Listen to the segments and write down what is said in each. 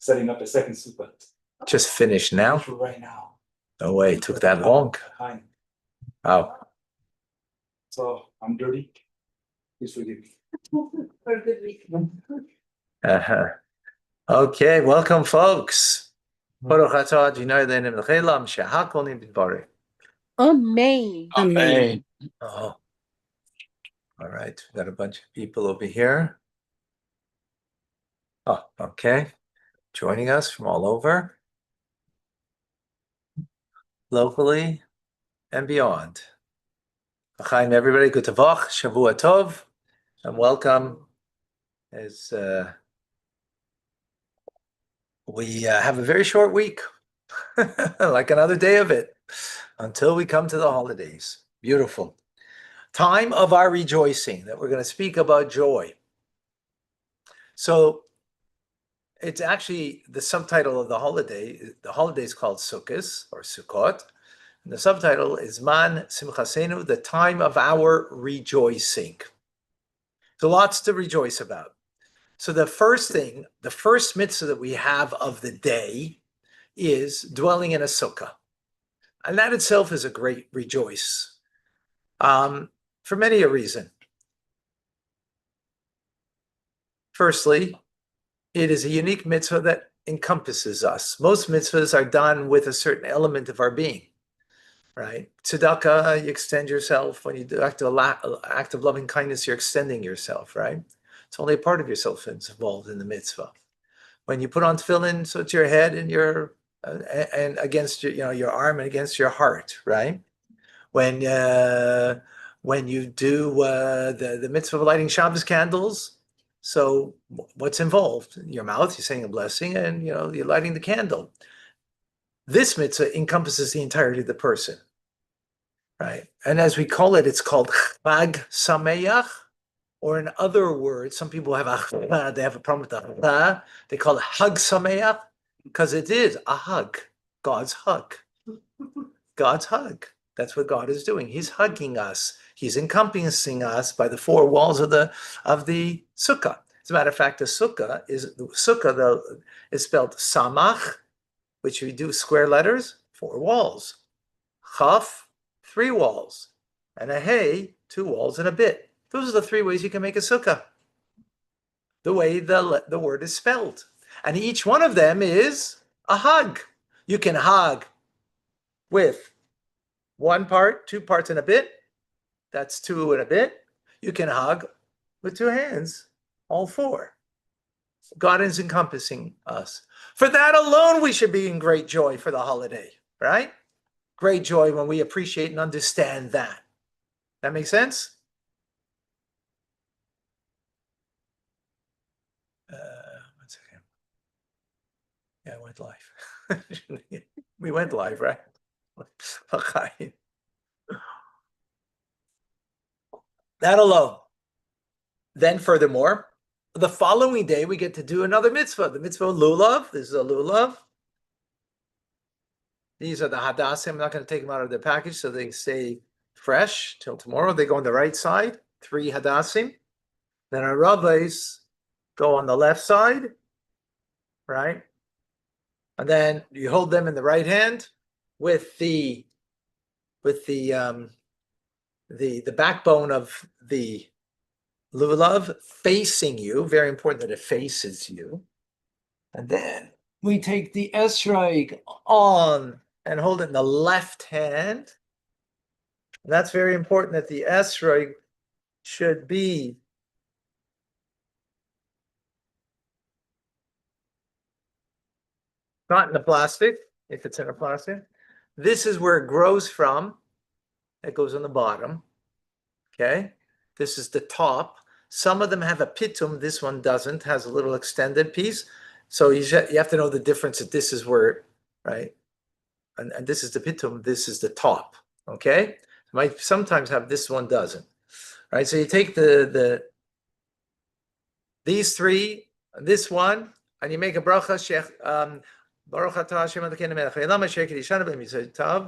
setting up a second Sukkot. Just finished now? Right now. No way, it took that long. Oh. So I'm dirty. Please forgive me. For a good reason. Uh-huh. Okay, welcome, folks. Amen. Amen. Oh, all right. We got a bunch of people over here. Oh, okay. Joining us from all over, locally and beyond. L'chaim, everybody. Good tavach, Shavua Tov, and welcome. As we have a very short week, like another day of it, until we come to the holidays. Beautiful. Time of our rejoicing, that we're going to speak about joy. So it's actually the subtitle of the holiday. The holiday is called Sukkot or Sukkot. And the subtitle is Man Simchasenu, the time of our rejoicing. So lots to rejoice about. So the first mitzvah that we have of the day is dwelling in a sukkah. And that itself is a great rejoice. For many a reason. Firstly, it is a unique mitzvah that encompasses us. Most mitzvahs are done with a certain element of our being, right? Tzedakah, you extend yourself. When you do act of loving kindness, you're extending yourself, right? It's only a part of yourself that's involved in the mitzvah. When you put on tefillin, so it's your head and your and against your arm and against your heart, right? When you do the mitzvah of lighting Shabbos candles, so what's involved? Your mouth, you're saying a blessing, and you're lighting the candle. This mitzvah encompasses the entirety of the person, right? And as we call it, it's called Chag Sameach, or in other words, some people have they have a problem with the they call it Hag Sameach, because it is a hug, God's hug. God's hug. That's what God is doing. He's hugging us. He's encompassing us by the four walls of the sukkah. As a matter of fact, the sukkah is spelled samach, which we do square letters, 4 walls. Chaf, 3 walls. And a hey, 2 walls and a bit. Those are the 3 ways you can make a sukkah. The way the word is spelled. And each one of them is a hug. You can hug with 1 part, 2 parts and a bit. That's 2 and a bit. You can hug with 2 hands, all 4. God is encompassing us. For that alone, we should be in great joy for the holiday, right? Great joy when we appreciate and understand that. That makes sense? One second. Yeah, I went live. We went live, right? Okay. That alone. Then furthermore, the following day we get to do another mitzvah, the mitzvah of lulav. This is a lulav. These are the hadassim. I'm not going to take them out of their package so they stay fresh till tomorrow. They go on the right side, 3 hadassim. Then our rabbis go on the left side, right? And then you hold them in the right hand with the backbone of the lulav facing you. Very important that it faces you. And then we take the esrog on and hold it in the left hand. And that's very important that the esrog should be not in the plastic, if it's in a plastic. This is where it grows from. It goes on the bottom. Okay. This is the top. Some of them have a pitum. This one doesn't, has a little extended piece. So you have to know the difference that this is where, right? And this is the pitum. This is the top. Okay. It might sometimes have this one doesn't. Right. So you take these 3, this one, and you make a bracha. Baruch atah Hashem Elokeinu melech haolam asher kiddushanu b'mitzvotav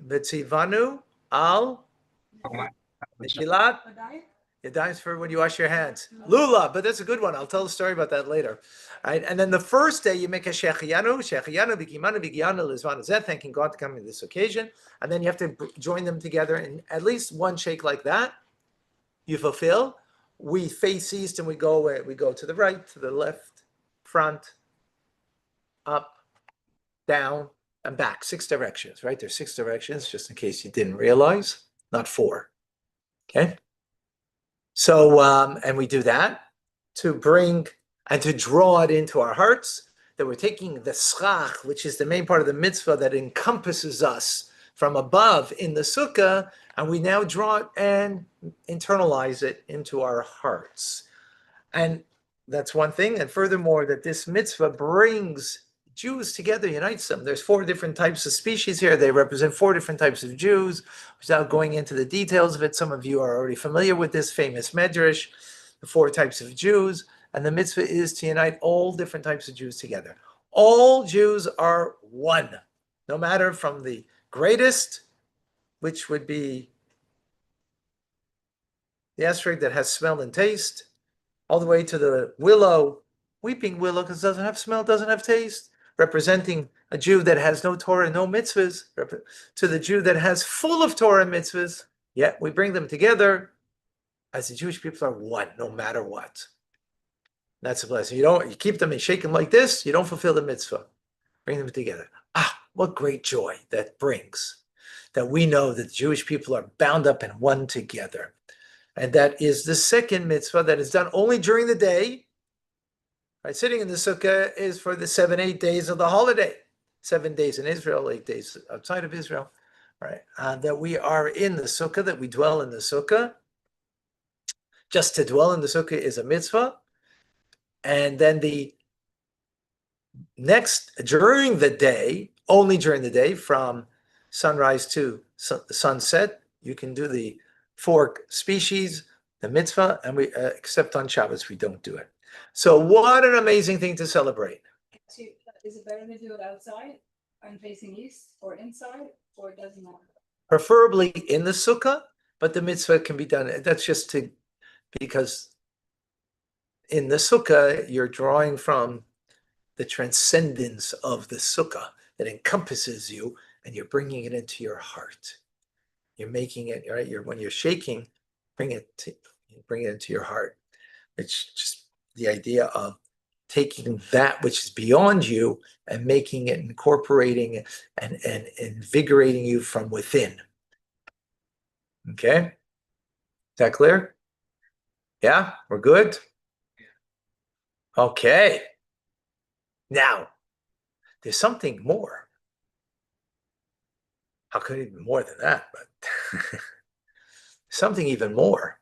v'tzivanu al Netilat Yadayim for when you wash your hands. Lula, but that's a good one. I'll tell a story about that later. All right, and then the first day you make a shechiyanu, bikimanu, bigiyanu, lizvan zeh, thanking God to come to this occasion, and then you have to join them together in at least one shake like that. You fulfill. We face east and we go away. We go to the right, to the left, front, up, down, and back. 6 directions, right? There's 6 directions, just in case you didn't realize, not 4. Okay. So, and we do that to bring and to draw it into our hearts, that we're taking the schach, which is the main part of the mitzvah that encompasses us from above in the sukkah, and we now draw it and internalize it into our hearts. And that's one thing. And furthermore, that this mitzvah brings Jews together, unites them. There's 4 different types of species here. They represent 4 different types of Jews. Without going into the details of it, some of you are already familiar with this famous medrash, the 4 types of Jews. And the mitzvah is to unite all different types of Jews together. All Jews are one, no matter from the greatest, which would be the esrog that has smell and taste, all the way to the willow, weeping willow, because it doesn't have smell, doesn't have taste, representing a Jew that has no Torah, no mitzvahs, to the Jew that has full of Torah and mitzvahs. Yet we bring them together as the Jewish people are one, no matter what. That's a blessing. You keep them and shake them like this, you don't fulfill the mitzvah. Bring them together. Ah, what great joy that brings, that we know that the Jewish people are bound up and one together. And that is the second mitzvah that is done only during the day. Right, sitting in the sukkah is for the 7, 8 days of the holiday. 7 days in Israel, 8 days outside of Israel. Right, that we are in the sukkah, that we dwell in the sukkah. Just to dwell in the sukkah is a mitzvah. And then the next, during the day, only during the day, from sunrise to sunset, you can do the 4 species, the mitzvah, and we except on Shabbos we don't do it. So what an amazing thing to celebrate. Is it better to do it outside and facing east or inside, or it doesn't matter? Preferably in the sukkah, but the mitzvah can be done. That's just because in the sukkah you're drawing from the transcendence of the sukkah that encompasses you, and you're bringing it into your heart. You're making it right. When you're shaking, bring it into your heart. It's just the idea of taking that which is beyond you and making it, incorporating it, and invigorating you from within. Okay, is that clear? Yeah, we're good. Okay. Now, there's something more. How could it be more than that? But something even more.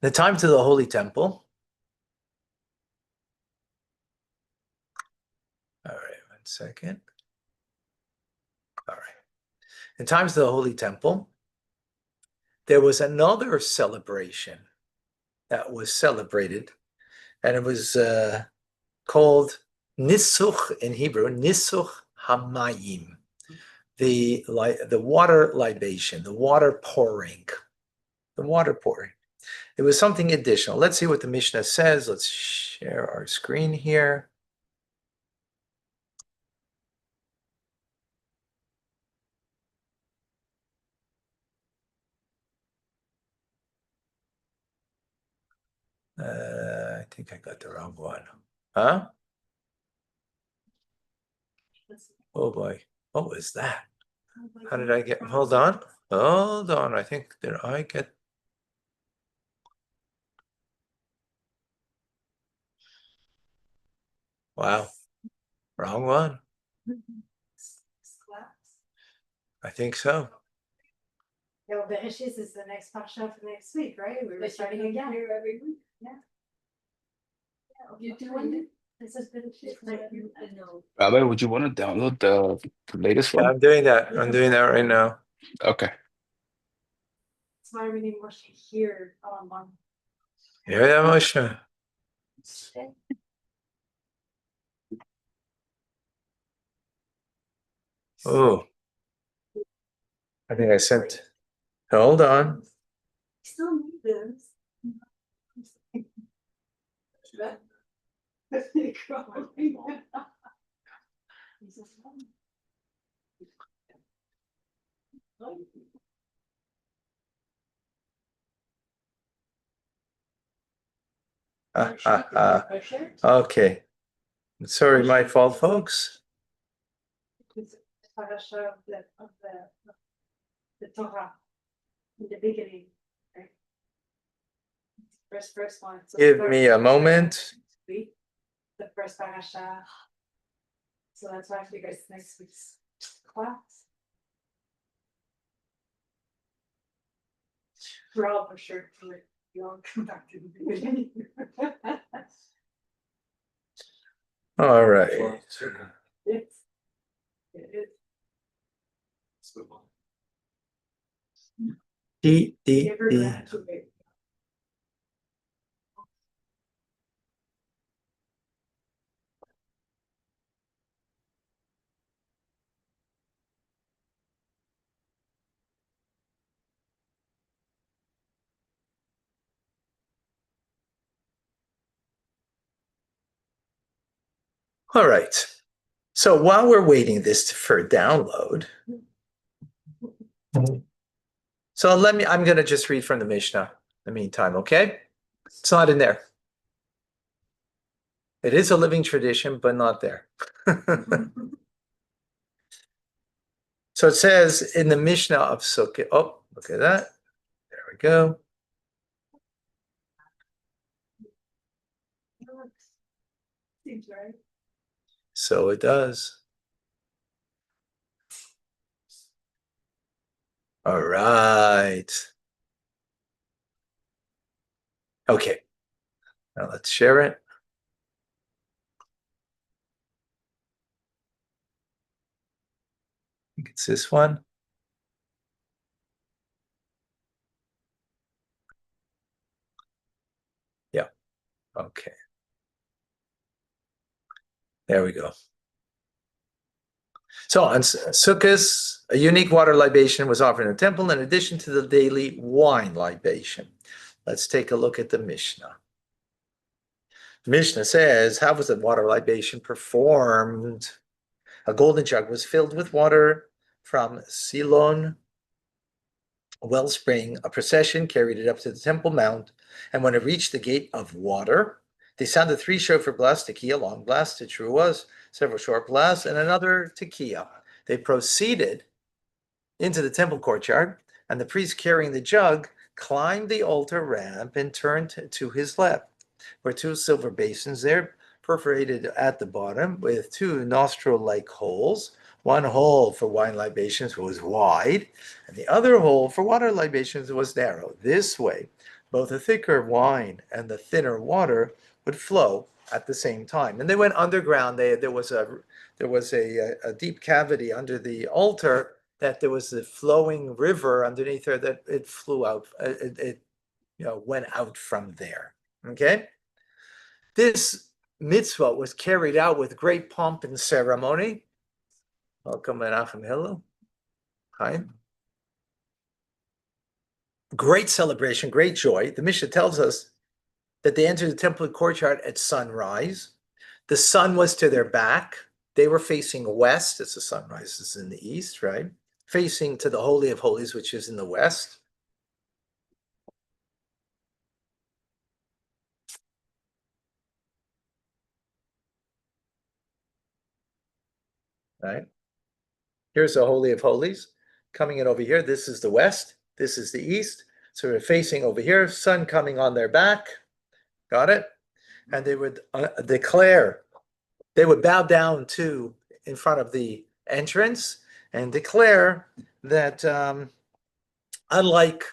The time to the Holy Temple. All right, 1 second. All right. In times of the Holy Temple, there was another celebration that was celebrated, and it was called Nisuch in Hebrew, Nisuch Hamayim, the water libation, the water pouring. The water pouring. It was something additional. Let's see what the Mishnah says. Let's share our screen here. I think I got the wrong one. Huh? Oh boy. What was that? How did I get? Hold on. Hold on. I think did I get? Wow. Wrong one. I think so. Yeah, well, Bereshit is the next parsha for next week, right? We're starting again. Here every week. Yeah. You doing it? This is Bereshit. I know. Rabbi, would you want to download the latest Yeah, one? I'm doing that. I'm doing that right now. Okay. That's why we need Moshe here on. Yeah, Moshe. Oh, I think I sent. Hold on. Still need this. Okay. Sorry, my fault, folks. It's parasha of the Torah in the beginning, right? First one. So Give the me first a moment. week, the first parasha. So that's why I figured it's next week's class. We're all for sure to it. You all come back to the beginning. All right. It's, it is. D, D, Never D. graduate. All right. So while we're waiting this for download, so I'm going to just read from the Mishnah in the meantime, okay? It's not in there. It is a living tradition, but not there. So it says in the Mishnah of Sukkot, oh, look at that. There we go. Seems right. So it does. All right. Okay. Now let's share it. I think it's this one. Yeah. Okay. There we go. So on Sukkot, a unique water libation was offered in the temple in addition to the daily wine libation. Let's take a look at the Mishnah. The Mishnah says, how was the water libation performed? A golden jug was filled with water from Silon wellspring. A procession carried it up to the Temple Mount, and when it reached the gate of water, they sounded 3 shofar blasts, tekiah, long blasts, teruas, several short blasts, and another tekiah. They proceeded into the temple courtyard, and the priest carrying the jug climbed the altar ramp and turned to his left. There were 2 silver basins there, perforated at the bottom with 2 nostril-like holes. One hole for wine libations was wide, and the other hole for water libations was narrow. This way, both the thicker wine and the thinner water would flow at the same time. And they went underground. There was a deep cavity under the altar that there was a flowing river underneath there that it flew out. It went out from there. Okay. This mitzvah was carried out with great pomp and ceremony. Welcome, Menachem Hillel. Hi. Great celebration, great joy. The Mishnah tells us that they entered the temple courtyard at sunrise. The sun was to their back. They were facing west as the sun rises in the east, right? Facing to the Holy of Holies, which is in the west. Right? Here's the Holy of Holies coming in over here. This is the west. This is the east. So we're facing over here, sun coming on their back. Got it? And they would declare, they would bow down to in front of the entrance and declare that unlike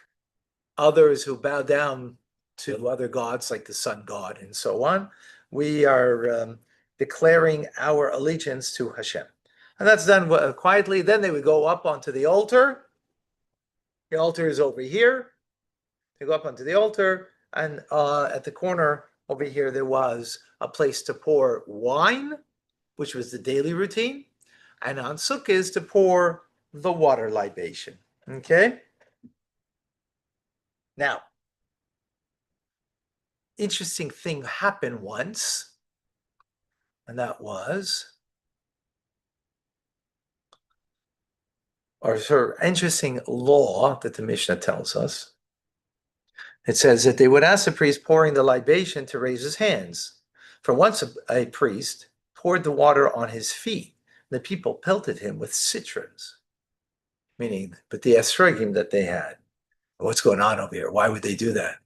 others who bow down to other gods like the sun god and so on, we are declaring our allegiance to Hashem. And that's done quietly. Then they would go up onto the altar. The altar is over here. They go up onto the altar, and at the corner over here, there was a place to pour wine, which was the daily routine, and on Sukkot to pour the water libation. Okay? Now, interesting thing happened once. And that was, or sort of interesting law that the Mishnah tells us. It says that they would ask the priest pouring the libation to raise his hands. For once a priest poured the water on his feet. The people pelted him with citrons, meaning with the esrogim that they had. What's going on over here? Why would they do that?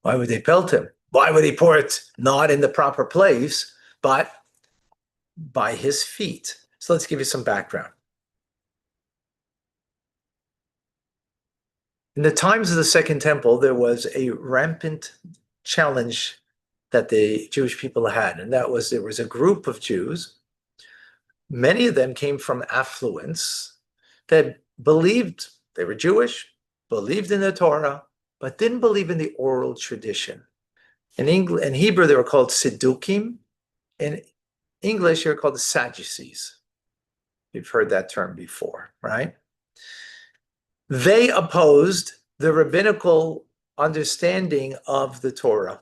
Why would they pelt him? Why would he pour it not in the proper place, but by his feet? So let's give you some background. In the times of the Second Temple, there was a rampant challenge that the Jewish people had, and that was there was a group of Jews. Many of them came from affluence that believed they were Jewish, believed in the Torah, but didn't believe in the oral tradition. In Hebrew, they were called Siddukim. In English, they were called the Sadducees. You've heard that term before, right? They opposed the rabbinical understanding of the Torah,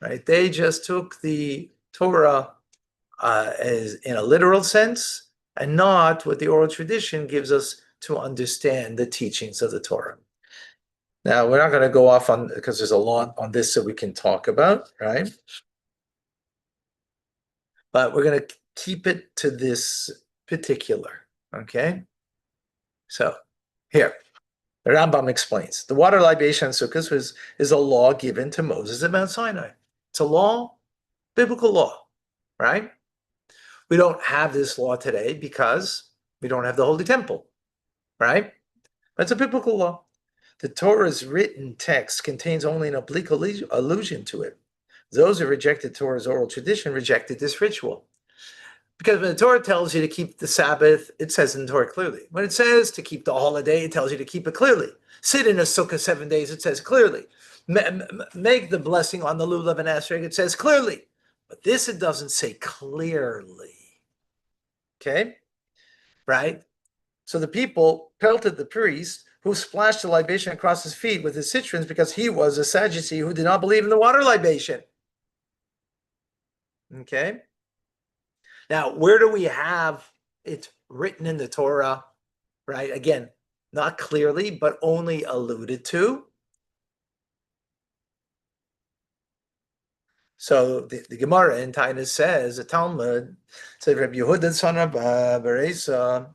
right? They just took the Torah as in a literal sense and not what the oral tradition gives us to understand the teachings of the Torah. Now, we're not going to go off on, because there's a lot on this that we can talk about, right? But we're going to keep it to this particular, okay? So, here, the Rambam explains, the water libation on Sukkot is a law given to Moses at Mount Sinai. It's a law, biblical law, right? We don't have this law today because we don't have the Holy Temple, right? But it's a biblical law. The Torah's written text contains only an oblique allusion to it. Those who rejected Torah's oral tradition rejected this ritual. Because when the Torah tells you to keep the Sabbath, it says in the Torah clearly. When it says to keep the holiday, it tells you to keep it clearly. Sit in a sukkah 7 days, it says clearly. Make the blessing on the lulav and esrog, it says clearly. But this, it doesn't say clearly. Okay? Right? So the people pelted the priest who splashed the libation across his feet with his citrons because he was a Sadducee who did not believe in the water libation. Okay? Now, where do we have it written in the Torah, right? Again, not clearly, but only alluded to. So the Gemara in Tainus says, the Talmud said, Rabbi Yehuda son of Bereisa,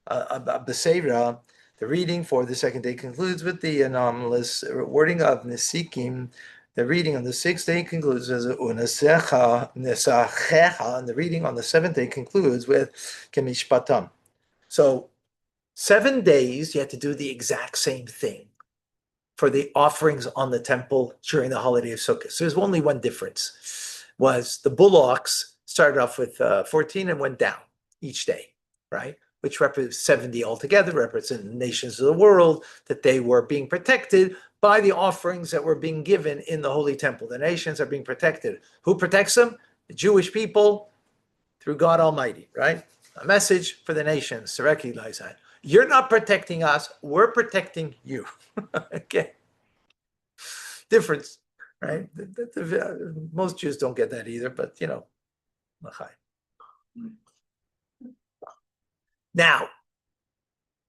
Beseira, the reading for the second day concludes with the anomalous wording of Nesikim. The reading on the sixth day concludes as Unasecha, Nesachecha, and the reading on the seventh day concludes with Kemishpatam. So 7 days, you have to do the exact same thing for the offerings on the temple during the holiday of Sukkot. So there's only one difference, was the bullocks started off with 14 and went down each day, right? Which represents 70 altogether, represent the nations of the world, that they were being protected by the offerings that were being given in the Holy Temple. The nations are being protected. Who protects them? The Jewish people through God Almighty, right? A message for the nations to recognize that. You're not protecting us, we're protecting you. Okay. Difference, right? Most Jews don't get that either, but you know. Now,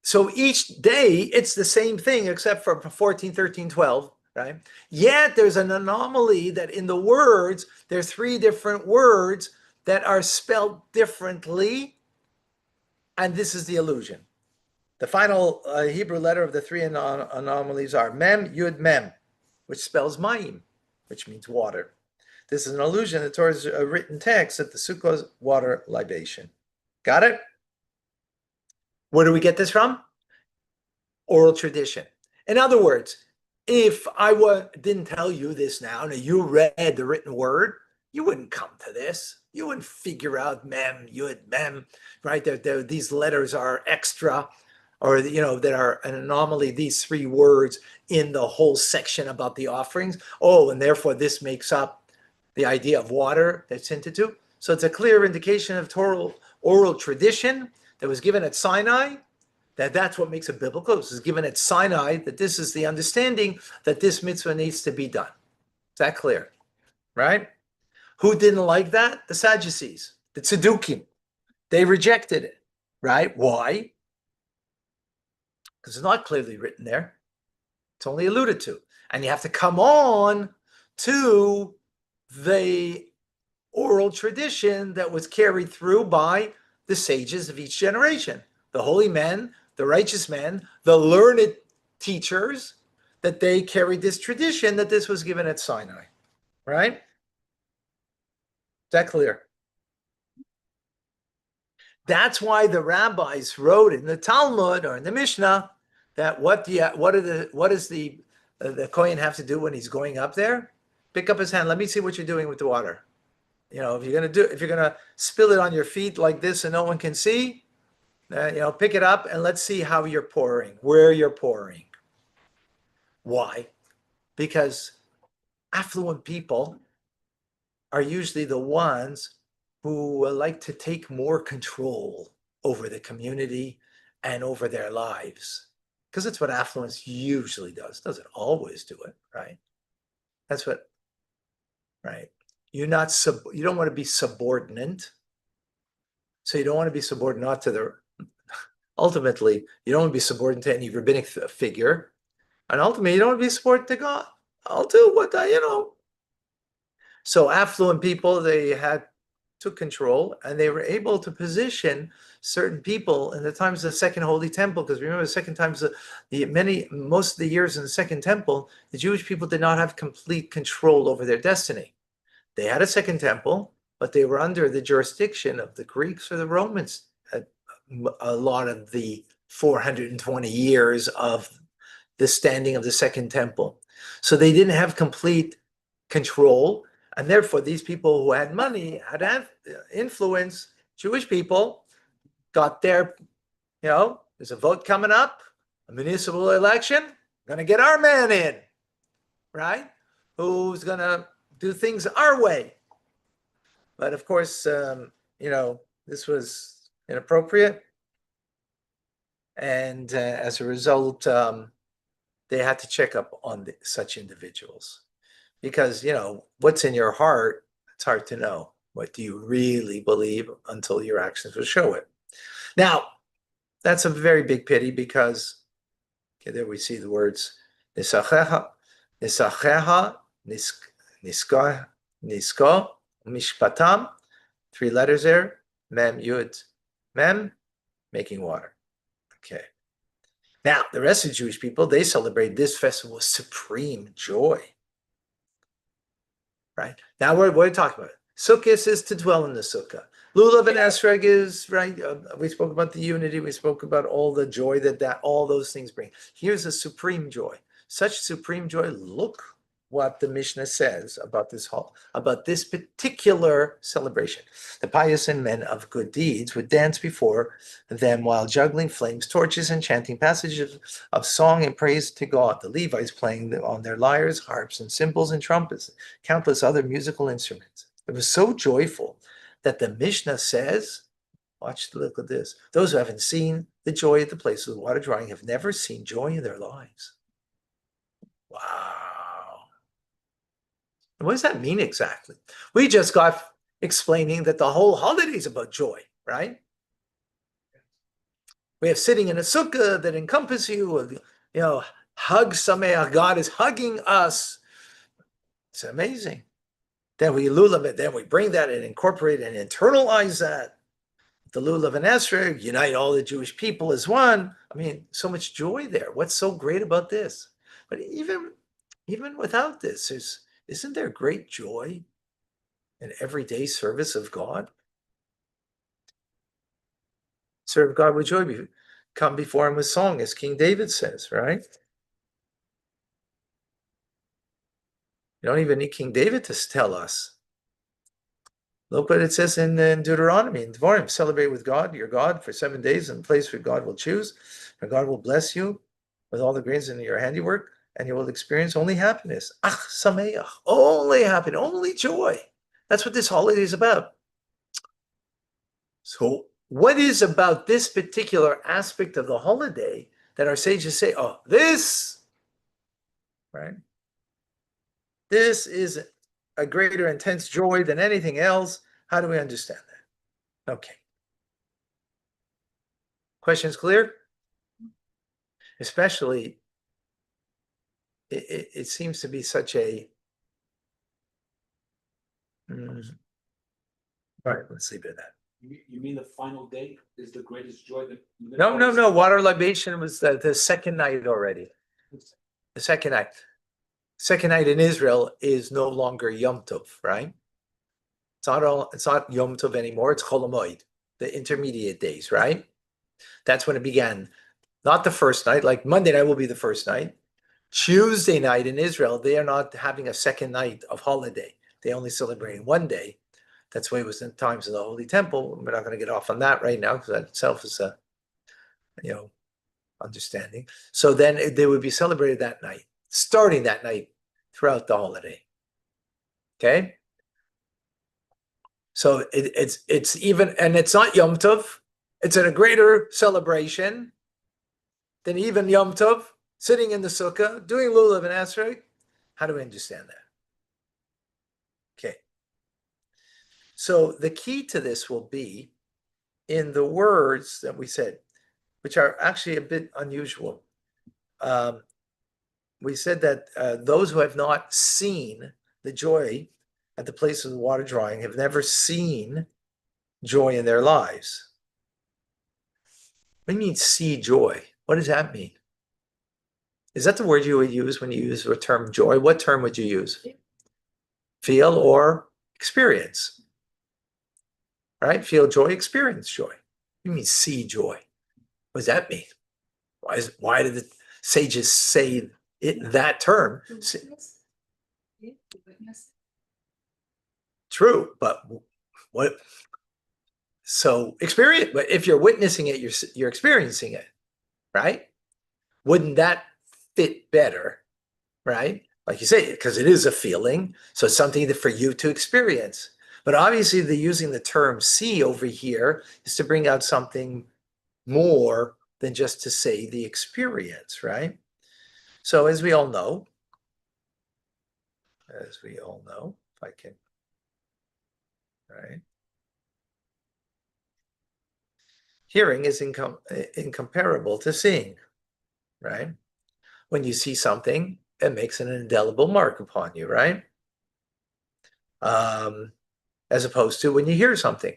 so each day it's the same thing except for 14, 13, 12, right? Yet there's an anomaly that in the words, there's 3 different words that are spelled differently. And this is the illusion. The final Hebrew letter of the 3 anomalies are Mem, Yud, Mem, which spells Mayim, which means water. This is an allusion to the Torah's written text at the Sukkot water libation. Got it? Where do we get this from? Oral tradition. In other words, if I didn't tell you this now, and you read the written word, you wouldn't come to this. You wouldn't figure out Mem, Yud, Mem, right? These letters are extra, or you know, that are an anomaly, these 3 words in the whole section about the offerings. Oh, and therefore this makes up the idea of water that's hinted to. So it's a clear indication of Torah oral tradition that was given at Sinai, that's what makes it biblical. This is given at Sinai, that this is the understanding that this mitzvah needs to be done. Is that clear? Right? Who didn't like that? The Sadducees, the Tzedukim. They rejected it, right? Why? Because it's not clearly written there. It's only alluded to. And you have to come on to the oral tradition that was carried through by the sages of each generation, the holy men, the righteous men, the learned teachers, that they carried this tradition that this was given at Sinai, right? Is that clear? That's why the rabbis wrote in the Talmud or in the Mishnah that what does the Kohen have to do when he's going up there? Pick up his hand. Let me see what you're doing with the water. You know, if you're gonna spill it on your feet like this and no one can see, pick it up and let's see how you're pouring, where you're pouring. Why? Because affluent people are usually the ones who like to take more control over the community and over their lives. Because that's what affluence usually does. Doesn't always do it, right? That's what, right? You don't want to be subordinate. So you don't want to be subordinate to ultimately, you don't want to be subordinate to any rabbinic figure. And ultimately, you don't want to be subordinate to God. I'll do what So affluent people, they took control and they were able to position certain people in the times of the Second Holy Temple. Because remember, the second times, most of the years in the Second Temple, the Jewish people did not have complete control over their destiny. They had a Second Temple, but they were under the jurisdiction of the Greeks or the Romans a lot of the 420 years of the standing of the Second Temple. So they didn't have complete control. And therefore, these people who had money, had influence, Jewish people, got their, there's a vote coming up, a municipal election, going to get our man in, right? Who's going to do things our way. But of course, this was inappropriate. And as a result, they had to check up on such individuals. Because, what's in your heart, it's hard to know. What do you really believe until your actions will show it? Now, that's a very big pity because, there we see the words, Nisacheha, Niska, Mishpatam, 3 letters there, Mem, Yud, Mem, making water. Okay. Now, the rest of the Jewish people, they celebrate this festival with supreme joy. Right? Now, what are we talking about? Sukkot is to dwell in the sukkah. Lulav and Esrog is, right? We spoke about the unity. We spoke about all the joy that all those things bring. Here's a supreme joy. Such supreme joy. Look what the Mishnah says about this particular celebration. The pious and men of good deeds would dance before them while juggling flames, torches, and chanting passages of song and praise to God. The Levites playing on their lyres, harps, and cymbals and trumpets, countless other musical instruments. It was so joyful that the Mishnah says, look at this. Those who haven't seen the joy at the place of the water drawing have never seen joy in their lives. Wow. What does that mean exactly? We just got explaining that the whole holiday is about joy, right? We have sitting in a sukkah that encompasses you, hug sameach. God is hugging us. It's amazing. Then we lulav it, then we bring that and incorporate and internalize that. The lulav and esrog unite all the Jewish people as one. I mean, so much joy there. What's so great about this? But even without this, isn't there great joy in everyday service of God? Serve God with joy, come before him with song, as King David says, right? You don't even need King David to tell us. Look what it says in Deuteronomy, in Devarim, celebrate with God, your God, for 7 days in the place where God will choose, and God will bless you with all the grains in your handiwork, and you will experience only happiness. Ach, sameach, only happiness, only joy. That's what this holiday is about. So what is about this particular aspect of the holiday that our sages say, this, right? This is a greater intense joy than anything else. How do we understand that? Okay. Questions clear? Especially, it seems to be such a, all right, let's leave it at that. You mean the final day is the greatest joy that? No. Water libation was the second night already. The second night. Second night in Israel is no longer Yom Tov, right? It's not Yom Tov anymore. It's Chol Hamoed, the intermediate days, right? That's when it began. Not the first night. Like Monday night will be the first night. Tuesday night in Israel, they are not having a second night of holiday. They only celebrating one day. That's the way it was in times in the Holy Temple. We're not going to get off on that right now because that itself is a, understanding. So then they would be celebrated that night, starting that night throughout the holiday. Okay. So it's even, and it's not Yom Tov. It's in a greater celebration than even Yom Tov, sitting in the sukkah, doing lulav and esrog. How do we understand that? Okay. So the key to this will be in the words that we said, which are actually a bit unusual. We said that those who have not seen the joy at the place of the water drawing have never seen joy in their lives. What do you mean see joy? What does that mean? Is that the word you would use when you use the term joy? What term would you use? Feel or experience? Right? Feel joy, experience joy. What do you mean see joy? What does that mean? Why did the sages say that term? True, but what? So experience. But if you're witnessing it, you're experiencing it, right? Wouldn't that fit better, right? Like you say, because it is a feeling, so it's something that for you to experience. But obviously, the using the term "see" over here is to bring out something more than just to say the experience, right? So as we all know, if I can, right? Hearing is incomparable to seeing, right? When you see something, it makes an indelible mark upon you, right? As opposed to when you hear something.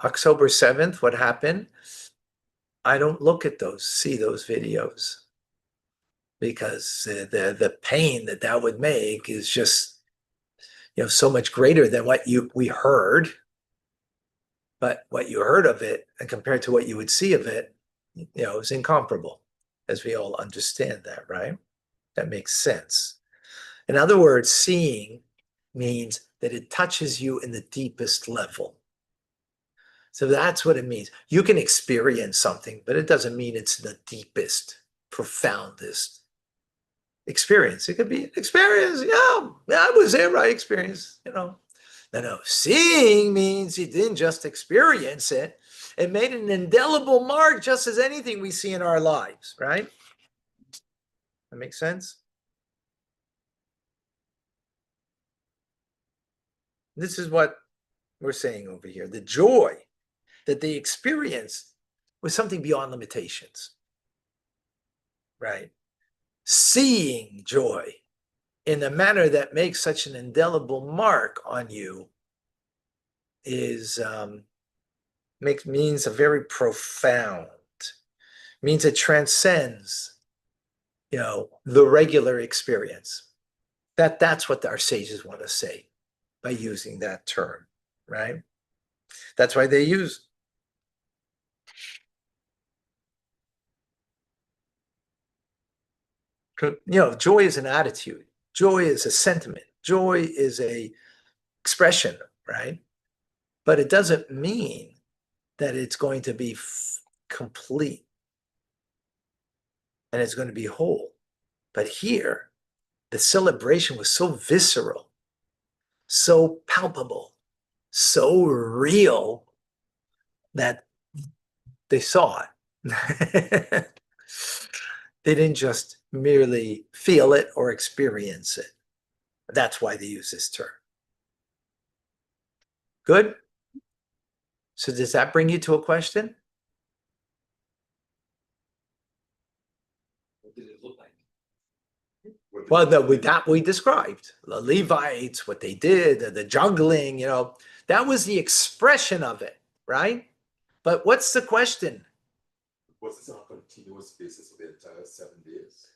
October 7th, what happened? I don't look at see those videos because the pain that would make is just, so much greater than what we heard. But what you heard of it and compared to what you would see of it, is incomparable, as we all understand that, right? That makes sense. In other words, seeing means that it touches you in the deepest level. So that's what it means. You can experience something, but it doesn't mean it's the deepest, profoundest experience. It could be an experience. Yeah, I was there. I experienced, No. Seeing means you didn't just experience it. It made an indelible mark just as anything we see in our lives, right? That makes sense? This is what we're saying over here. The joy that they experienced was something beyond limitations, right? Seeing joy in a manner that makes such an indelible mark on you means a very profound, means it transcends, the regular experience. That's what our sages want to say by using that term, right? That's why they use. Joy is an attitude. Joy is a sentiment. Joy is a expression, right? But it doesn't mean that it's going to be complete and it's going to be whole. But here, the celebration was so visceral, so palpable, so real that they saw it. They didn't just merely feel it or experience it. That's why they use this term. Good? So does that bring you to a question? What did it look like? Well, no, we described the Levites, what they did, the juggling, that was the expression of it, right? But what's the question? Was this on a continuous basis for the entire 7 days?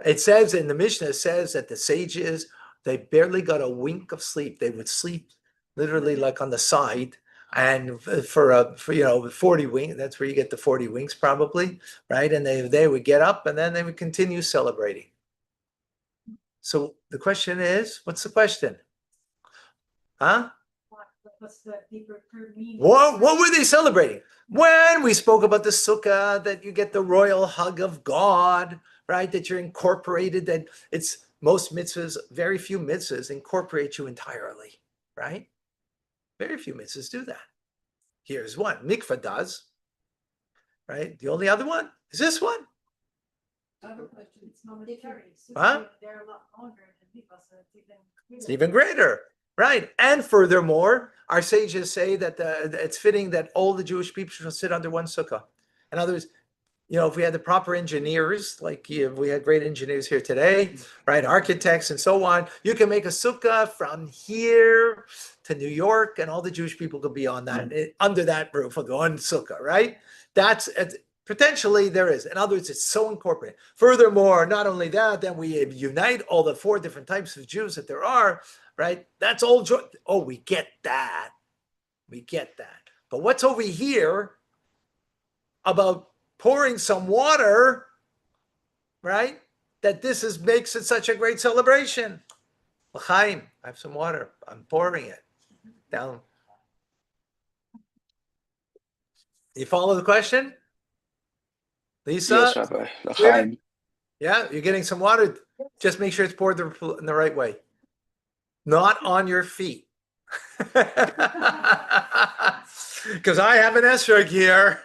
It says in the Mishnah, it says that the sages, they barely got a wink of sleep. They would sleep literally like on the side. And for 40 winks, that's where you get the 40 winks probably, right? And they would get up and then they would continue celebrating. So the question is, what's the question? Huh? What's the deeper meaning? What were they celebrating? When we spoke about the sukkah, that you get the royal hug of God, right? That you're incorporated, that it's most mitzvahs, very few mitzvahs incorporate you entirely, right? Very few mitzvahs do that. Here's one. Mikvah does, right? The only other one is this one. I have a question. It's momentary. Huh? They're a lot longer than people, so It's even greater, right? And furthermore, our sages say that it's fitting that all the Jewish people should sit under one sukkah. In other words, if we had the proper engineers, like we had great engineers here today, right? Architects and so on, you can make a sukkah from here to New York, and all the Jewish people could be on that, under that roof of one sukkah, right? That's potentially there is. In other words, it's so incorporated. Furthermore, not only that, then we unite all the 4 different types of Jews that there are, right? That's all joy. Oh, we get that. We get that. But what's over here about pouring some water, right? That makes it such a great celebration. L'chaim, I have some water. I'm pouring it down. You follow the question? Lisa? Yes, Rabbi. Clear? L'chaim. Yeah, you're getting some water. Just make sure it's poured in the right way. Not on your feet. Because I have an esrog here.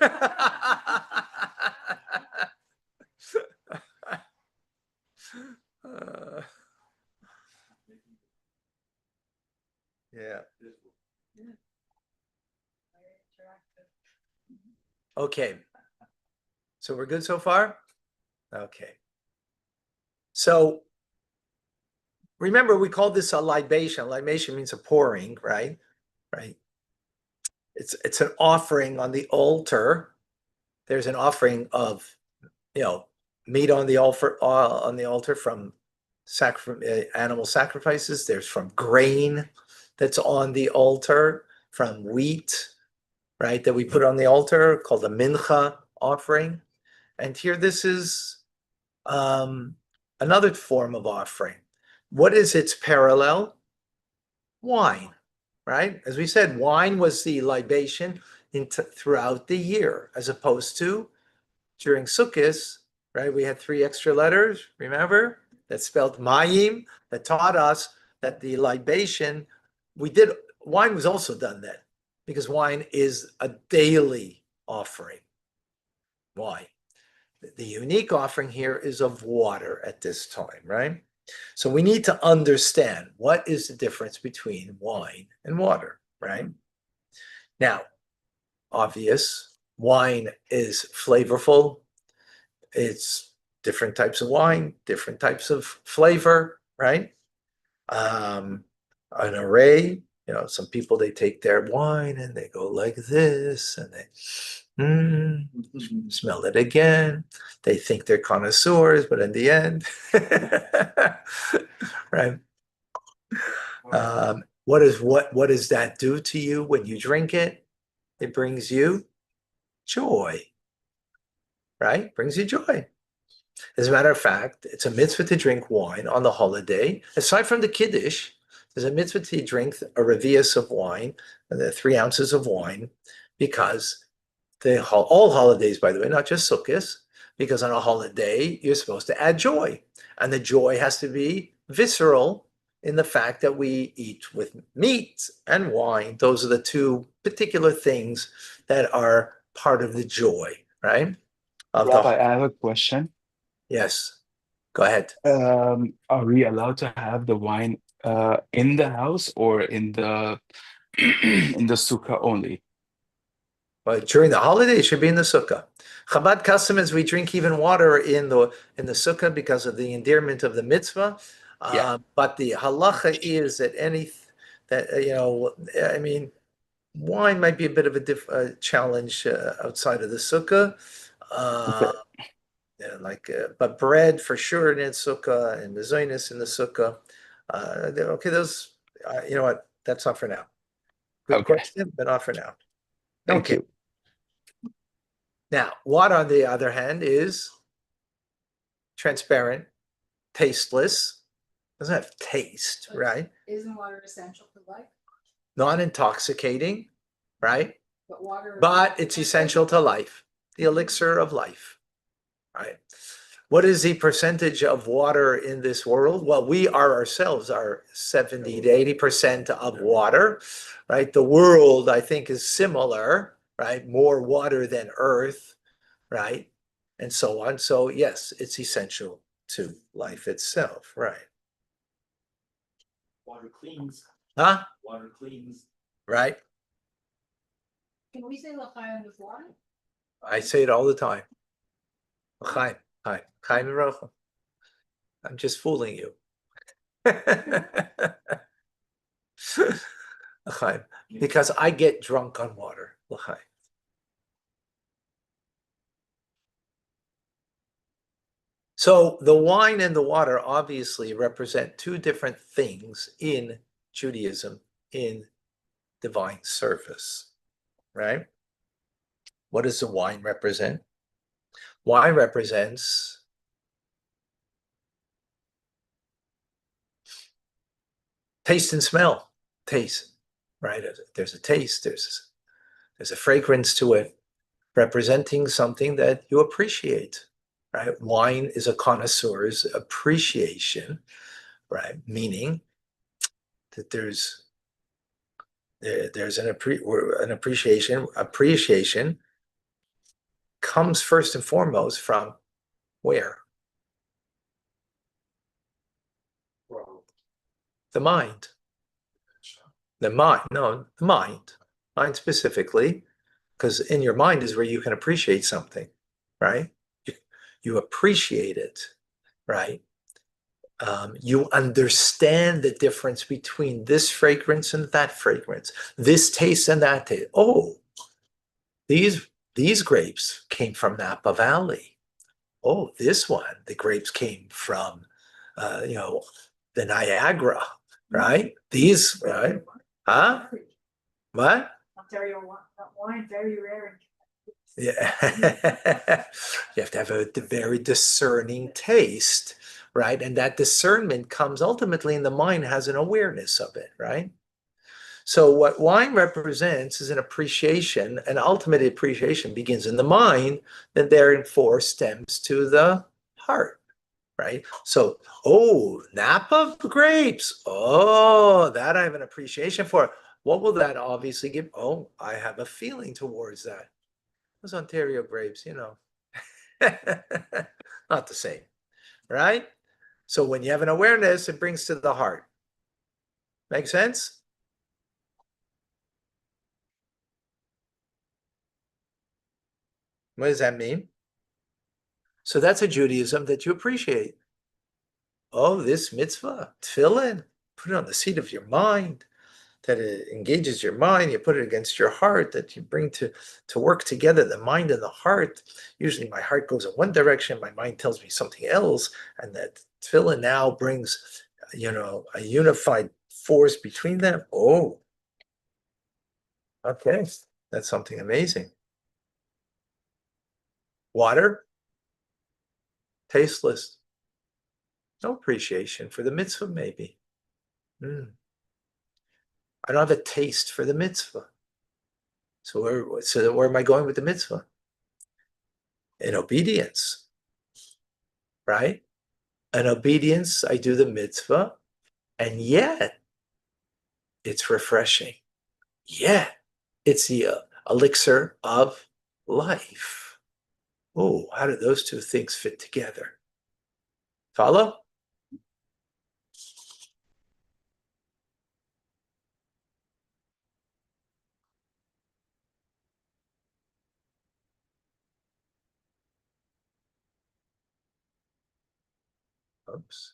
Yeah. Okay. So we're good so far? Okay. So remember, we called this a libation. Libation means a pouring, right? Right. It's an offering on the altar. There's an offering of, meat on the altar from animal sacrifices. There's from grain that's on the altar, from wheat, right, that we put on the altar, called a mincha offering. And here, this is another form of offering. What is its parallel? Wine, right? As we said, wine was the libation throughout the year, as opposed to during Sukkot, right? We had 3 extra letters, remember? That spelled mayim, that taught us that the libation, wine was also done then, because wine is a daily offering. Why? The unique offering here is of water at this time, right? So we need to understand what is the difference between wine and water, right? Now, obvious, wine is flavorful. It's different types of wine, different types of flavor, right? An array, some people, they take their wine and they go like this and they smell it again. They think they're connoisseurs, but in the end, right? What does that do to you when you drink it? It brings you joy, right? Brings you joy. As a matter of fact, it's a mitzvah to drink wine on the holiday. Aside from the Kiddush, there's a mitzvah to drink a revius of wine, the 3 ounces of wine, because all holidays, by the way, not just Sukkot, because on a holiday, you're supposed to add joy. And the joy has to be visceral in the fact that we eat with meat and wine. Those are the 2 particular things that are part of the joy, right? Rabbi, I have a question. Yes, go ahead. Are we allowed to have the wine In the house or in the in the sukkah only? But during the holiday, it should be in the sukkah. Chabad custom is we drink even water in the sukkah because of the endearment of the mitzvah. Yeah. But the halacha is that I mean, wine might be a bit of a challenge outside of the sukkah. Okay. But bread for sure in the sukkah and mezainis in the sukkah. Okay, those. You know what? That's not for now. Good Okay. question, but not for now. Thank Okay. you. Now, water, on the other hand, is transparent, tasteless, doesn't have taste, right? Isn't water essential for life? Non-intoxicating, right? But water. But it's essential to life, the elixir of life, right? What is the percentage of water in this world? Well, we ourselves are 70 to 80% of water, right? The world, I think, is similar, right? More water than earth, right? And so on. So yes, it's essential to life itself, right? Water cleans, Huh? water cleans. Right? Can we say l'chaim with water? I say it all the time. Chaim, Chaim, Chaim Rocha. I'm just fooling you. L'chaim. Because I get drunk on water. L'chaim. So the wine and the water obviously represent two different things in Judaism, in divine service, right? What does the wine represent? Wine represents taste and smell. Taste, right? There's a taste, there's a fragrance to it, representing something that you appreciate, right? Wine is a connoisseur's appreciation, right? Meaning that there's an appreciation. Appreciation comes first and foremost from where? Wow. The mind. The mind, no, the mind. Mind specifically, because in your mind is where you can appreciate something, right? You appreciate it, right? You understand the difference between this fragrance and that fragrance, this taste and that taste. Oh, these grapes came from Napa Valley. Oh, this one, the grapes came from, the Niagara, right? These, right? Huh? What? Ontario wine, very rare. Yeah. You have to have a very discerning taste, right? And that discernment comes ultimately in the mind has an awareness of it, right? So what wine represents is an appreciation, an ultimate appreciation begins in the mind, and therefore stems to the heart, right? So, oh, Napa grapes. Oh, that I have an appreciation for. What will that obviously give? Oh, I have a feeling towards that. Those Ontario grapes, not the same, right? So when you have an awareness, it brings to the heart. Make sense? What does that mean? So that's a Judaism that you appreciate. Oh, this mitzvah, tefillin, put it on the seat of your mind, that it engages your mind, you put it against your heart, that you bring to work together the mind and the heart. Usually my heart goes in one direction, my mind tells me something else, and that tefillin now brings, a unified force between them. Oh, okay, that's something amazing. Water, tasteless. No appreciation for the mitzvah, maybe. I don't have a taste for the mitzvah. So where am I going with the mitzvah? In obedience, right? In obedience, I do the mitzvah, and yet it's refreshing. Yeah, it's the elixir of life. Oh, how do those two things fit together? Follow? Oops.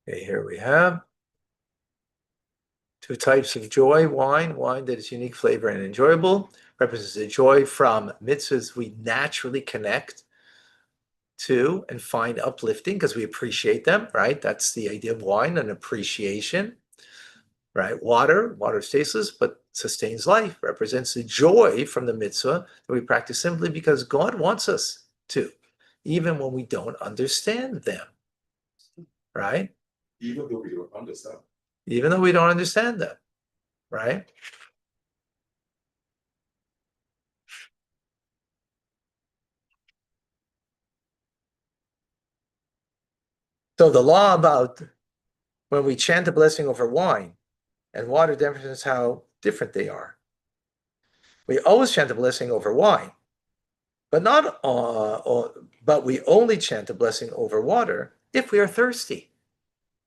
Okay, here we have two types of joy. Wine that is unique flavor and enjoyable, represents the joy from mitzvahs we naturally connect to and find uplifting because we appreciate them, right? That's the idea of wine, an appreciation, right? Water is tasteless but sustains life, represents the joy from the mitzvah that we practice simply because God wants us to, even when we don't understand them, right? Even though we don't understand. Even though we don't understand them, right? So the law about when we chant a blessing over wine and water demonstrates how different they are. We always chant a blessing over wine, but but we only chant a blessing over water if we are thirsty,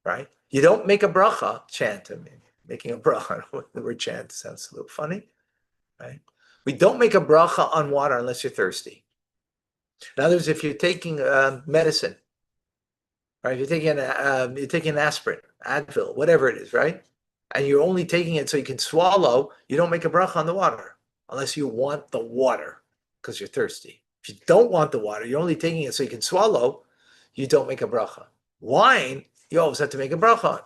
right? You don't make a bracha chant. I mean, making a bracha, the word chant sounds a little funny, right? We don't make a bracha on water unless you're thirsty. In other words, if you're taking medicine, right? If you're taking aspirin, Advil, whatever it is, right? And you're only taking it so you can swallow, you don't make a bracha on the water unless you want the water because you're thirsty. If you don't want the water, you're only taking it so you can swallow, you don't make a bracha. Wine, you always have to make a bracha on.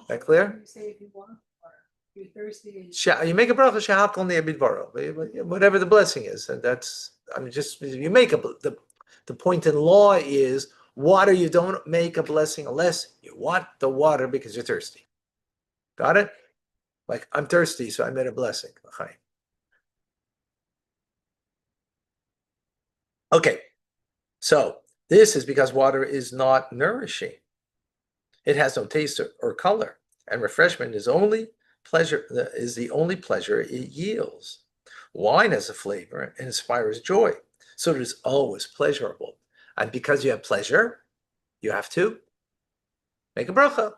Is that clear? You say if you want, or you're thirsty. You make a bracha shehakol ne'abidbaro, whatever the blessing is, and that's you make the point in law is water. You don't make a blessing unless you want the water because you're thirsty. Got it? Like I'm thirsty, so I made a blessing. Okay, so this is because water is not nourishing. It has no taste or color, and refreshment is the only pleasure it yields. Wine has a flavor and inspires joy, so it is always pleasurable. And because you have pleasure, you have to make a bracha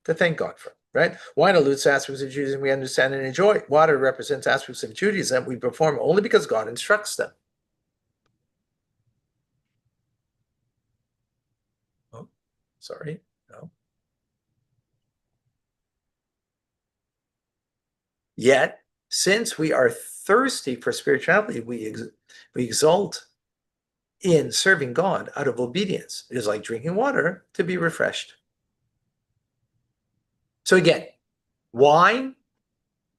to thank God for, right? Wine alludes to aspects of Judaism we understand and enjoy. Water represents aspects of Judaism we perform only because God instructs them. Oh, sorry, no. Yet, since we are thirsty for spirituality, we exult in serving God out of obedience. It is like drinking water to be refreshed. So again, wine,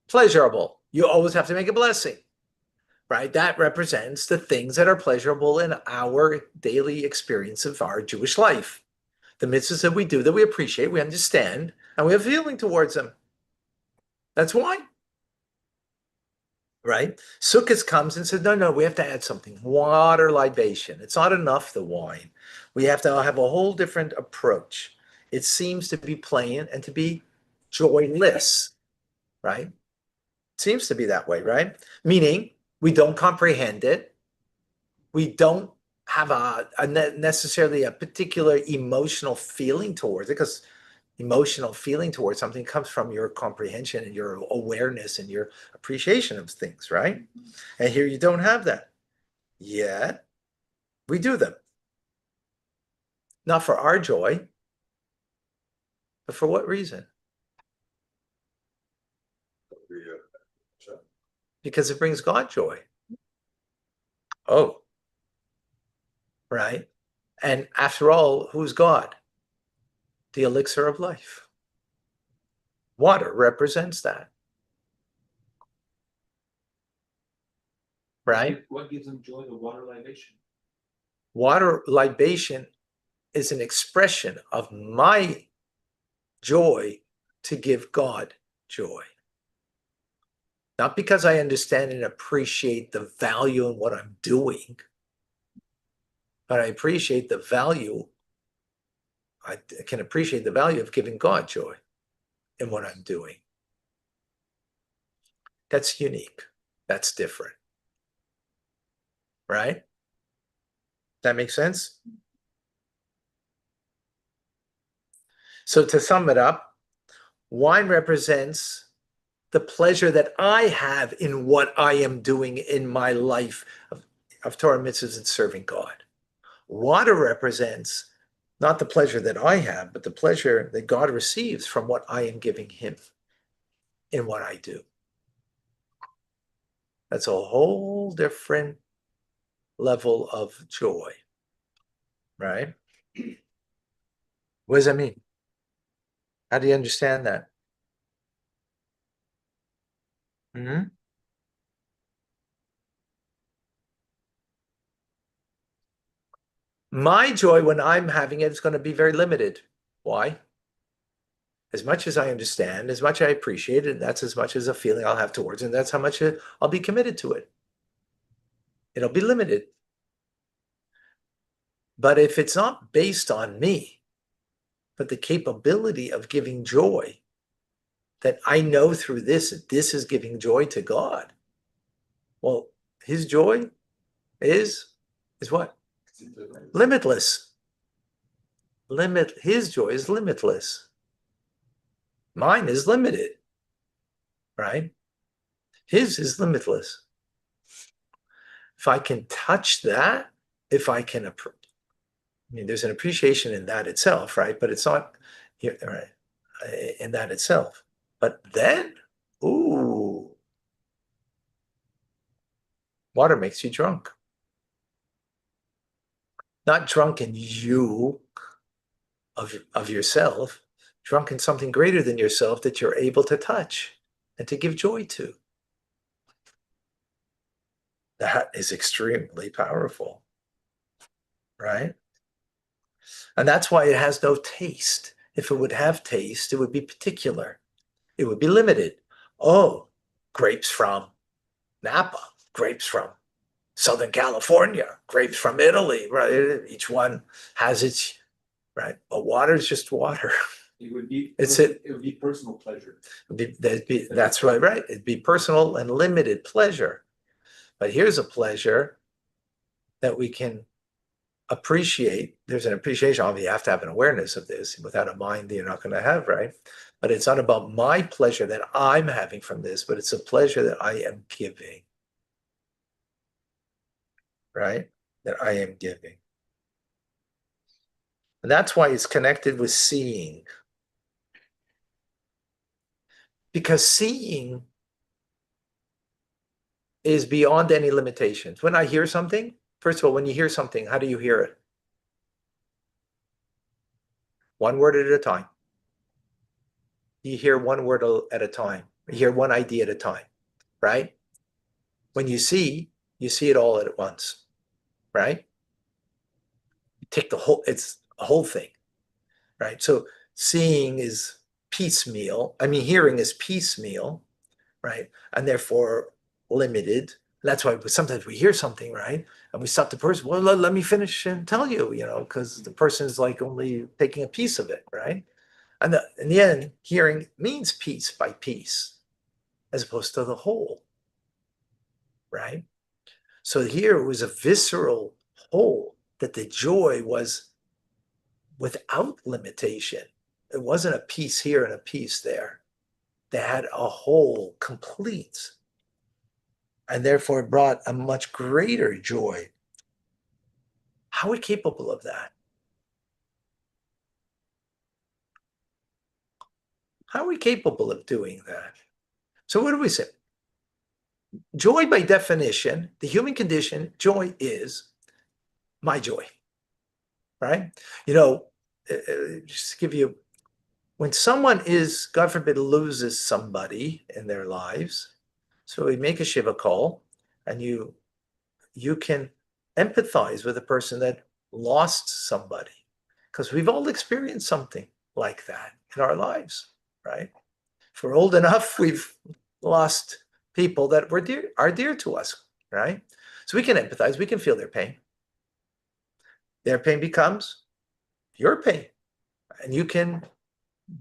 pleasurable. You always have to make a blessing, right? That represents the things that are pleasurable in our daily experience of our Jewish life. The mitzvahs that we do, that we appreciate, we understand, and we have feeling towards them. That's wine. Right? Sukkot comes and says, no, we have to add something. Water libation. It's not enough, the wine. We have to have a whole different approach. It seems to be plain and to be joyless, right? It seems to be that way, right? Meaning we don't comprehend it. We don't have necessarily a particular emotional feeling towards it, because emotional feeling towards something comes from your comprehension and your awareness and your appreciation of things, right? And here you don't have that. Yet we do them. Not for our joy, but for what reason? Because it brings God joy. Oh, right? And after all, who's God? The elixir of life. Water represents that. Right? What gives them joy? The water libation. Water libation is an expression of my joy to give God joy. Not because I understand and appreciate the value in what I'm doing, but I appreciate the value. I can appreciate the value of giving God joy in what I'm doing. That's unique. That's different. Right? That makes sense? So to sum it up, wine represents the pleasure that I have in what I am doing in my life of Torah mitzvahs and serving God. Water represents Not the pleasure that I have, but the pleasure that God receives from what I am giving him in what I do. That's a whole different level of joy, right? What does that mean? How do you understand that? Mm-hmm. My joy when I'm having it is going to be very limited. Why? As much as I understand, as much I appreciate it, that's as much as a feeling I'll have towards it, and that's how much I'll be committed to it. It'll be limited. But if it's not based on me, but the capability of giving joy, that I know through this, that this is giving joy to God. Well, his joy is what? Limitless. His joy is limitless. Mine is limited, right? His is limitless. If I can touch that, if I can, I mean, there's an appreciation in that itself, right? But it's not right, in that itself. But then, ooh, water makes you drunk. Not drunk in you of yourself, drunk in something greater than yourself that you're able to touch and to give joy to. That is extremely powerful, right? And that's why it has no taste. If it would have taste, it would be particular. It would be limited. Oh, grapes from Napa, grapes from Southern California, grapes from Italy, right? Each one has its, right? But water is just water. It would be, It's it would be personal pleasure. That's right. It'd be personal and limited pleasure. But here's a pleasure that we can appreciate. There's an appreciation. Obviously, you have to have an awareness of this. Without a mind, you're not going to have, right? But it's not about my pleasure that I'm having from this, but it's a pleasure that I am giving, right? That I am giving. And that's why it's connected with seeing. Because seeing is beyond any limitations. When I hear something, first of all, when you hear something, how do you hear it? One word at a time. You hear one word at a time. You hear one idea at a time, right? When you see it all at once, right? You take it's a whole thing, right? So seeing is piecemeal. I mean, hearing is piecemeal, right? And therefore limited. That's why sometimes we hear something, right? And we stop the person, well, let me finish and tell you, because the person is like only taking a piece of it, right? And in the end, hearing means piece by piece, as opposed to the whole, right? So here it was a visceral whole, that the joy was without limitation. It wasn't a piece here and a piece there. They had a whole complete, and therefore it brought a much greater joy. How are we capable of that? How are we capable of doing that? So what do we say? Joy, by definition, the human condition, joy is my joy, right? Just to give you, when someone is, God forbid, loses somebody in their lives, so we make a Shiva call, and you can empathize with a person that lost somebody, because we've all experienced something like that in our lives, right? If we're old enough, we've lost people that are dear to us, right? So we can empathize, we can feel their pain. Their pain becomes your pain, and you can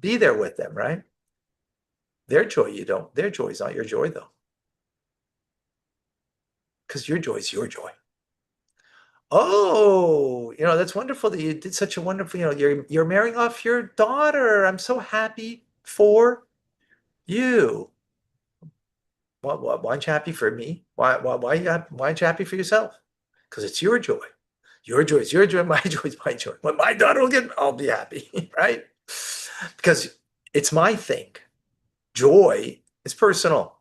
be there with them, right? Their joy, you don't. Their joy is not your joy, though, because your joy is your joy. Oh, that's wonderful that you did such a wonderful, you're marrying off your daughter. I'm so happy for you. Why aren't you happy for me? Why aren't you happy for yourself? Because it's your joy. Your joy is your joy, my joy is my joy. When my daughter will get, I'll be happy, right? Because it's my thing. Joy is personal,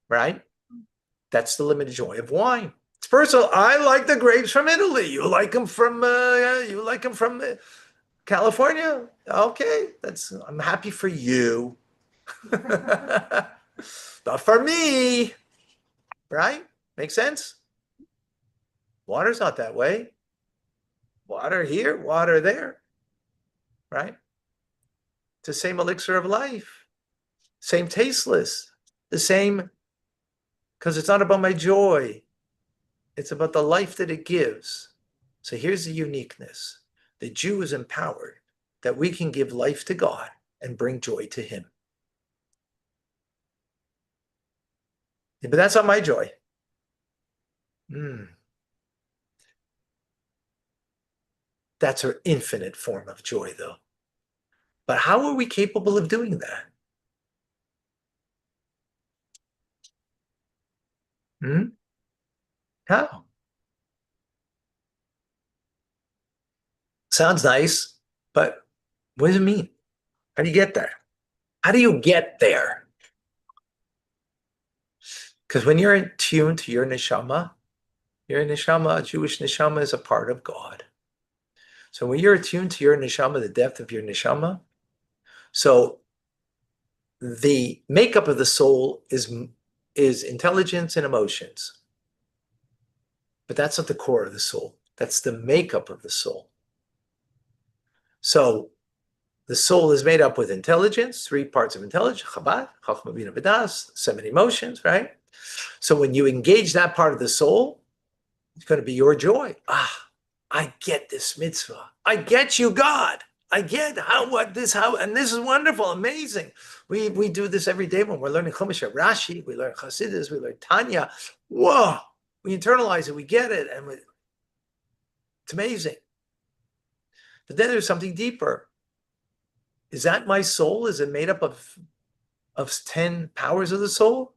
right? That's the limited joy of wine. It's personal. I like the grapes from Italy. You like them from California. Okay, I'm happy for you. Not for me, right? Make sense? Water's not that way. Water here, water there, right? It's the same elixir of life, same tasteless, the same, because it's not about my joy. It's about the life that it gives. So here's the uniqueness. The Jew is empowered that we can give life to God and bring joy to him. But that's not my joy. That's her infinite form of joy, though. But how are we capable of doing that? How? Sounds nice, but what does it mean? How do you get there? How do you get there? Because when you're in tune to your neshama, a Jewish neshama, is a part of God. So when you're attuned to your neshama, the depth of your neshama, so the makeup of the soul is intelligence and emotions. But that's not the core of the soul. That's the makeup of the soul. So the soul is made up with intelligence, 3 parts of intelligence, Chabad, Chachma, Bina, B'das, 7 emotions, right? So when you engage that part of the soul, it's going to be your joy. I get this mitzvah. I get you, God. I get and this is wonderful, amazing. We do this every day when we're learning Chumash, Rashi, we learn Chassidus, we learn Tanya. Whoa, we internalize it, we get it, and it's amazing. But then there's something deeper. Is that my soul? Is it made up of 10 powers of the soul?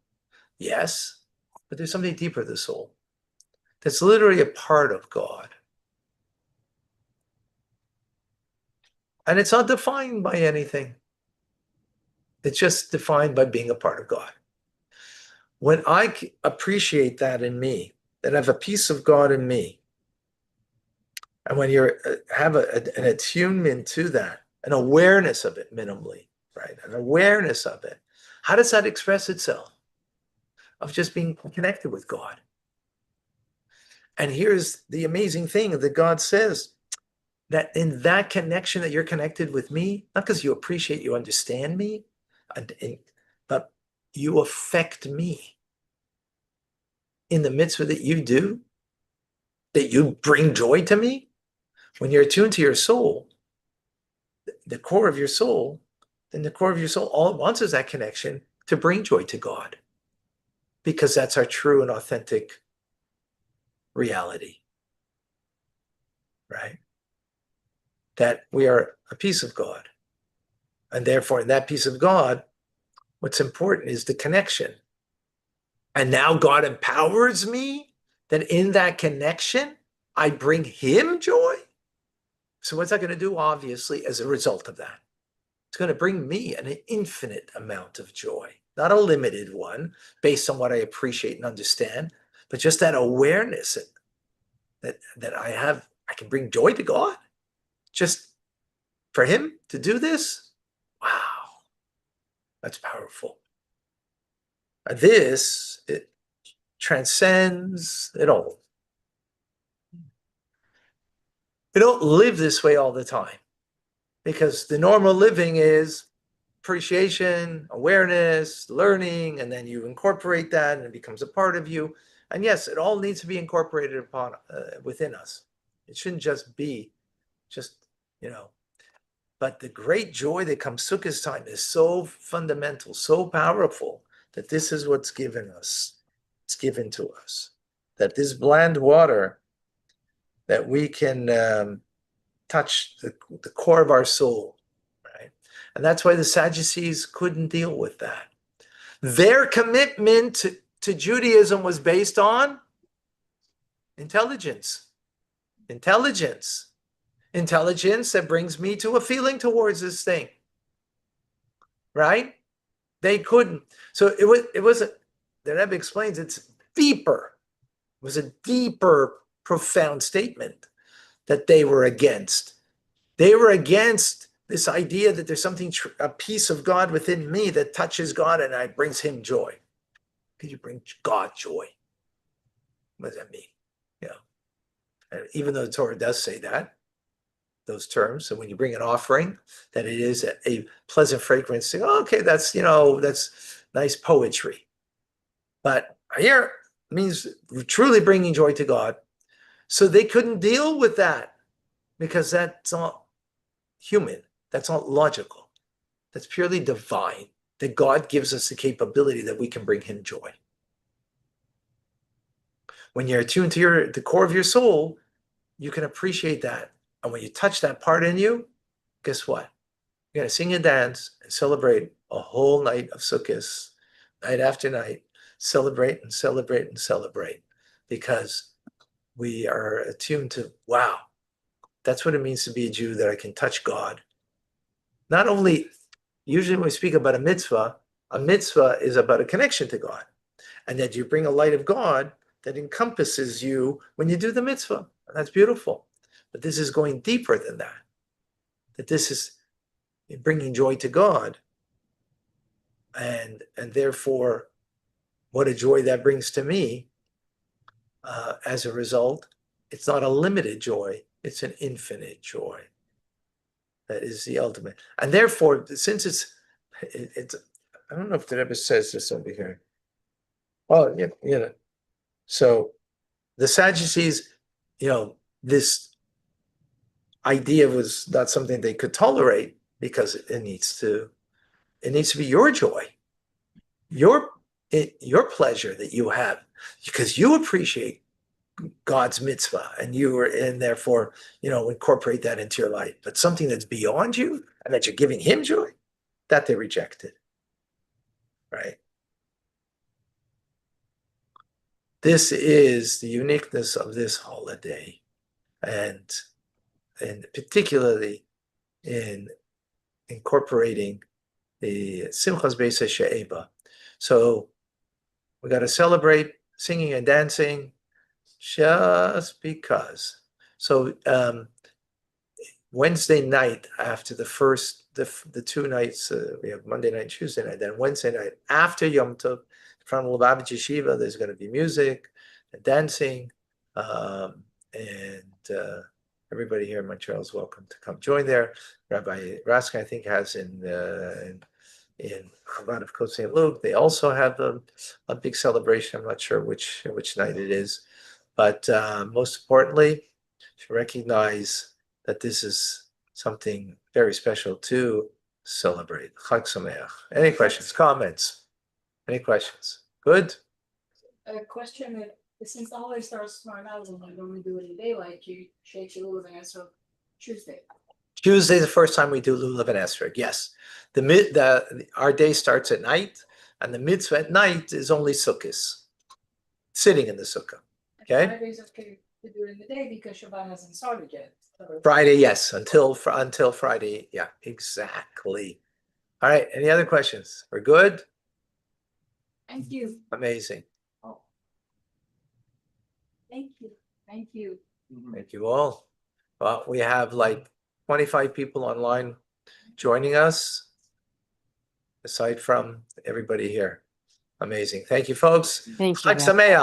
Yes, but there's something deeper of the soul that's literally a part of God. And it's not defined by anything. It's just defined by being a part of God. When I appreciate that in me, that I have a piece of God in me, and when you have an attunement to that, an awareness of it minimally, right? An awareness of it. How does that express itself? Of just being connected with God. And here's the amazing thing that God says, that in that connection that you're connected with me, not because you appreciate, you understand me, but you affect me in the mitzvah that you do, that you bring joy to me. When you're attuned to your soul, the core of your soul, then the core of your soul, all it wants is that connection to bring joy to God, because that's our true and authentic reality, right? That we are a piece of God. And therefore, in that piece of God, what's important is the connection. And now God empowers me that in that connection, I bring him joy. So what's that going to do, obviously, as a result of that? It's going to bring me an infinite amount of joy, not a limited one based on what I appreciate and understand, but just that awareness that I have, I can bring joy to God. Just for him to do this, wow, that's powerful. This, it transcends it all. We don't live this way all the time, because the normal living is appreciation, awareness, learning, and then you incorporate that and it becomes a part of you. And yes, it all needs to be incorporated upon within us. It shouldn't just be but the great joy that comes Sukkot's time is so fundamental, so powerful, that this is what's given us. It's given to us. That this bland water, that we can touch the core of our soul, right? And that's why the Sadducees couldn't deal with that. Their commitment to Judaism was based on intelligence. Intelligence. Intelligence that brings me to a feeling towards this thing. Right? They couldn't. So it was the Rebbe explains it's deeper. It was a deeper, profound statement that they were against. They were against this idea that there's something, a piece of God within me that touches God and it brings him joy. Could you bring God joy? What does that mean? Yeah. And even though the Torah does say that, those terms, so when you bring an offering, that it is a pleasant fragrance, okay, that's, that's nice poetry. But here it means truly bringing joy to God. So they couldn't deal with that because that's not human. That's not logical. That's purely divine, that God gives us the capability that we can bring him joy. When you're attuned to the core of your soul, you can appreciate that. And when you touch that part in you, guess what? You're going to sing and dance and celebrate a whole night of Sukkot, night after night, celebrate and celebrate and celebrate, because we are attuned to, wow, that's what it means to be a Jew, that I can touch God. Not only, usually when we speak about a mitzvah is about a connection to God, and that you bring a light of God that encompasses you when you do the mitzvah. And that's beautiful. But this is going deeper than that. That this is bringing joy to God. And therefore, what a joy that brings to me. As a result, it's not a limited joy, it's an infinite joy. That is the ultimate. And therefore, since it's I don't know if the Rebbe says this over here. Well, so the Sadducees, this idea was not something they could tolerate, because it needs to be your joy, your pleasure that you have, because you appreciate God's mitzvah and therefore, incorporate that into your life. But something that's beyond you and that you're giving him joy, that they rejected. Right? This is the uniqueness of this holiday, and particularly in incorporating the Simchas Beis HaShe'eba. So we got to celebrate singing and dancing just because. So Wednesday night, after the two nights, we have Monday night, Tuesday night, then Wednesday night after Yom Tov, in front of Lubavitch Yeshiva, there's going to be music and dancing, and everybody here in Montreal is welcome to come join there. Rabbi Raskin, I think, has in Chabad of Côte St. Luke, they also have a big celebration. I'm not sure which night it is, but most importantly, to recognize that this is something very special to celebrate. Chag Sameach. Any questions, comments? Any questions? Good? A question, since the holiday starts tomorrow night, and you normally do it in daylight, you shake your lulav and answer Tuesday. Tuesday is the first time we do lulav and esrog. Yes, our day starts at night, and the mitzvah at night is only sukkahs, sitting in the sukkah. Okay. Friday's okay to do it in the day because Shabbat hasn't started yet. So Friday, yes, until Friday. Yeah, exactly. All right. Any other questions? We're good. thank you. Amazing. Thank you. Thank you. Thank you all. Well, we have like 25 people online joining us, aside from everybody here. Amazing. Thank you, folks. Thank you. Chag Sameach.